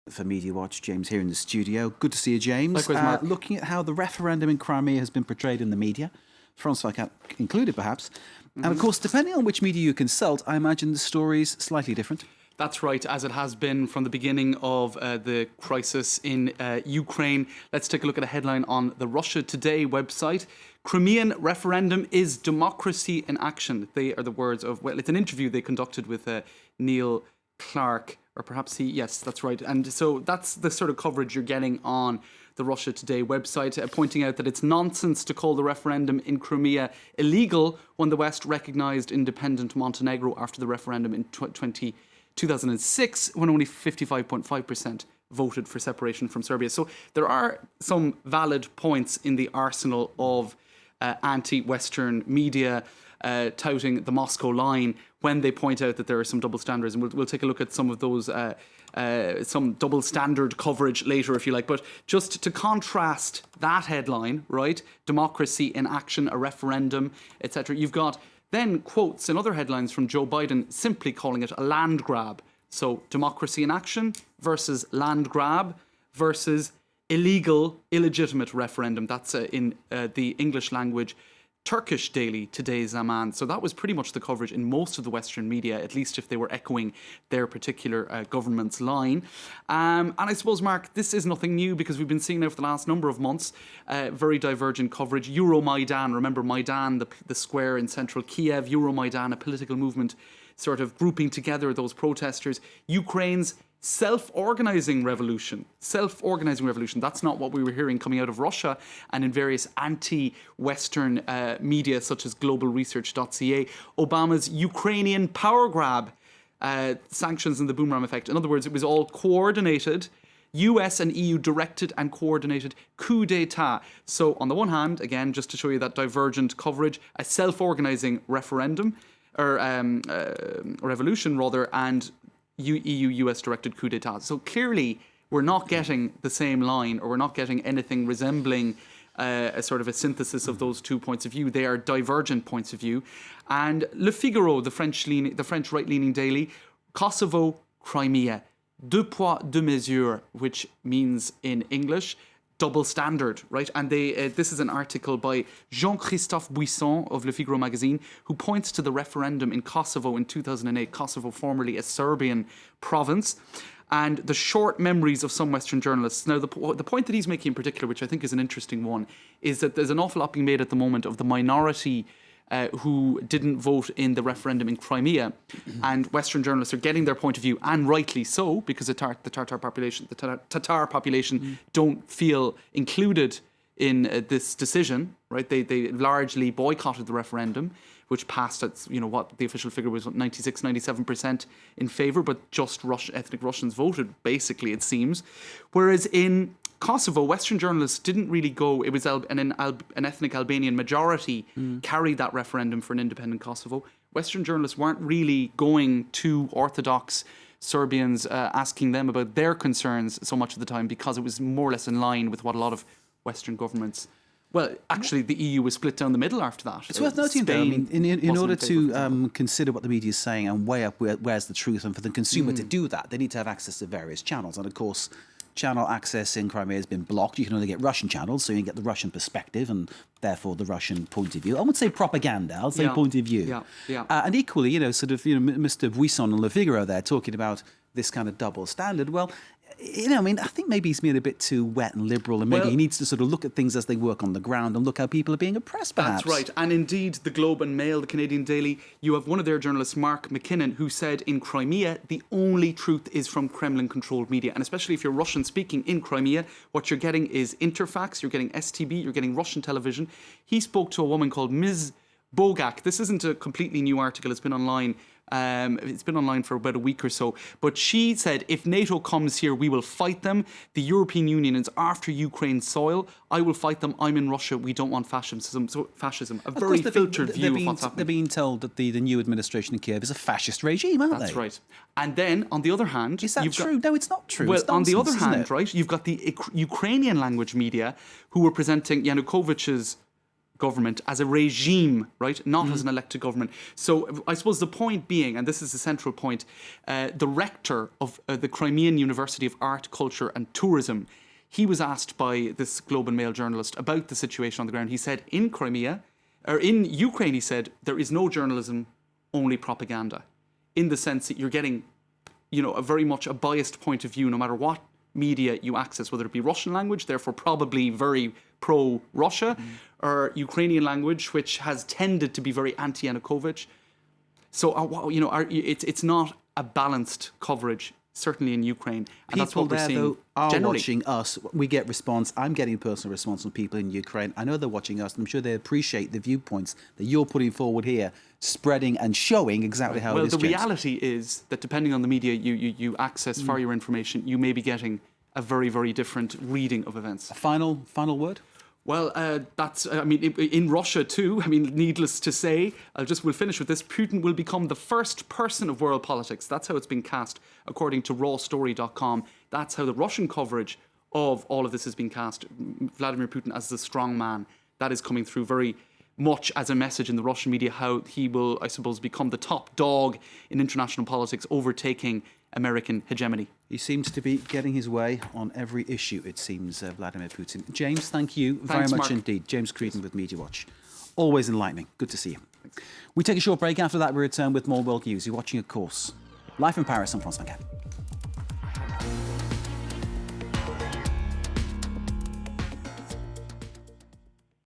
For Media Watch, James here in the studio. Good to see you, James. Likewise, Mark. Looking at how the referendum in Crimea has been portrayed in the media, France included perhaps, and of course, depending on which media you consult, I imagine the story's slightly different. That's right, as it has been from the beginning of the crisis in Ukraine. Let's take a look at a headline on the Russia Today website. Crimean referendum is democracy in action. They are the words of, well, it's an interview they conducted with Neil Clark, or perhaps yes, that's right. And so that's the sort of coverage you're getting on the Russia Today website, pointing out that it's nonsense to call the referendum in Crimea illegal when the West recognised independent Montenegro after the referendum in 2006, when only 55.5% voted for separation from Serbia. So there are some valid points in the arsenal of anti-Western media touting the Moscow line when they point out that there are some double standards. And we'll take a look at some of those, some double standard coverage later, if you like. But just to contrast that headline, right, democracy in action, a referendum, etc., you've got then quotes and other headlines from Joe Biden simply calling it a land grab. So democracy in action versus land grab versus illegal, illegitimate referendum. That's in the English language Turkish daily, Today Zaman. So that was pretty much the coverage in most of the Western media, at least if they were echoing their particular government's line. And I suppose, Mark, this is nothing new because we've been seeing now for the last number of months very divergent coverage. EuroMaidan, remember Maidan, the square in central Kiev, EuroMaidan, a political movement sort of grouping together those protesters. Ukraine's self-organizing revolution. That's not what we were hearing coming out of Russia and in various anti-Western media such as globalresearch.ca. Obama's Ukrainian power grab, sanctions and the boomerang effect. In other words, it was all coordinated, US and EU directed and coordinated coup d'etat. So on the one hand, again, just to show you that divergent coverage, a self-organizing referendum, or revolution rather, and EU-US directed coup d'etat. So clearly we're not getting the same line, or we're not getting anything resembling a sort of a synthesis of those two points of view. They are divergent points of view. And Le Figaro, the French right-leaning daily, Kosovo, Crimea, deux poids, deux mesures, which means in English, double standard, right? And this is an article by Jean-Christophe Buisson of Le Figaro magazine, who points to the referendum in Kosovo in 2008, Kosovo formerly a Serbian province, and the short memories of some Western journalists. Now, the point that he's making in particular, which I think is an interesting one, is that there's an awful lot being made at the moment of the minority who didn't vote in the referendum in Crimea, and Western journalists are getting their point of view, and rightly so, because the Tatar population don't feel included in this decision, right? They largely boycotted the referendum, which passed at, what the official figure was, 96-97% in favour, but just ethnic Russians voted, basically, it seems. Whereas in Kosovo, Western journalists didn't really go. It was an ethnic Albanian majority carried that referendum for an independent Kosovo. Western journalists weren't really going to Orthodox Serbians, asking them about their concerns so much of the time, because it was more or less in line with what a lot of Western governments. Well, actually, the EU was split down the middle after that. It's worth noting, though, in order to consider what the media is saying and weigh up where's the truth, and for the consumer to do that, they need to have access to various channels. And of course, channel access in Crimea has been blocked. You can only get Russian channels, so you can get the Russian perspective and therefore the Russian point of view. I wouldn't say propaganda, I'll say point of view. And equally, Mr. Buisson and Le Figaro there talking about this kind of double standard. Well, I think maybe he's being a bit too wet and liberal, and maybe he needs to sort of look at things as they work on the ground and look how people are being oppressed, perhaps. That's right. And indeed, the Globe and Mail, the Canadian Daily, you have one of their journalists, Mark McKinnon, who said in Crimea, the only truth is from Kremlin-controlled media. And especially if you're Russian-speaking in Crimea, what you're getting is Interfax, you're getting STB, you're getting Russian television. He spoke to a woman called Ms. Bogak. This isn't a completely new article. It's been online. It's been online for about a week or so. But she said, if NATO comes here, we will fight them. The European Union is after Ukraine's soil. I will fight them. I'm in Russia. We don't want fascism. So fascism, a very filtered view of what's happening. They're being told that the new administration in Kiev is a fascist regime, aren't they? That's right. And then, on the other hand... Is that true? No, it's not true. Well, on the other hand, right, you've got the Ukrainian language media who were presenting Yanukovych's government as a regime, right? Not as an elected government. So I suppose the point being, and this is the central point, the rector of the Crimean University of Art, Culture and Tourism, he was asked by this Globe and Mail journalist about the situation on the ground. He said in Crimea, or in Ukraine, he said, there is no journalism, only propaganda, in the sense that you're getting, a very much a biased point of view, no matter what media you access, whether it be Russian language, therefore probably very pro-Russia, or Ukrainian language, which has tended to be very anti-Yanukovych. So, it's not a balanced coverage, certainly in Ukraine. And that's what we're seeing though, are generally. watching us. We get response. I'm getting personal response from people in Ukraine. I know they're watching us, and I'm sure they appreciate the viewpoints that you're putting forward here, spreading and showing exactly how it is. Well, the reality is that depending on the media you access for your information, you may be getting a very, very different reading of events. A final word? Well, in Russia too, needless to say, we'll finish with this. Putin will become the first person of world politics. That's how it's been cast, according to rawstory.com. That's how the Russian coverage of all of this has been cast. Vladimir Putin as the strong man. That is coming through very much as a message in the Russian media, how he will, I suppose, become the top dog in international politics, overtaking American hegemony. He seems to be getting his way on every issue, it seems, Vladimir Putin. James, thank you very much indeed. James Creedon with Media Watch. Always enlightening. Good to see you. Thanks. We take a short break. After that, we return with more world news. You're watching, of course, Live from Paris. I'm France Macan.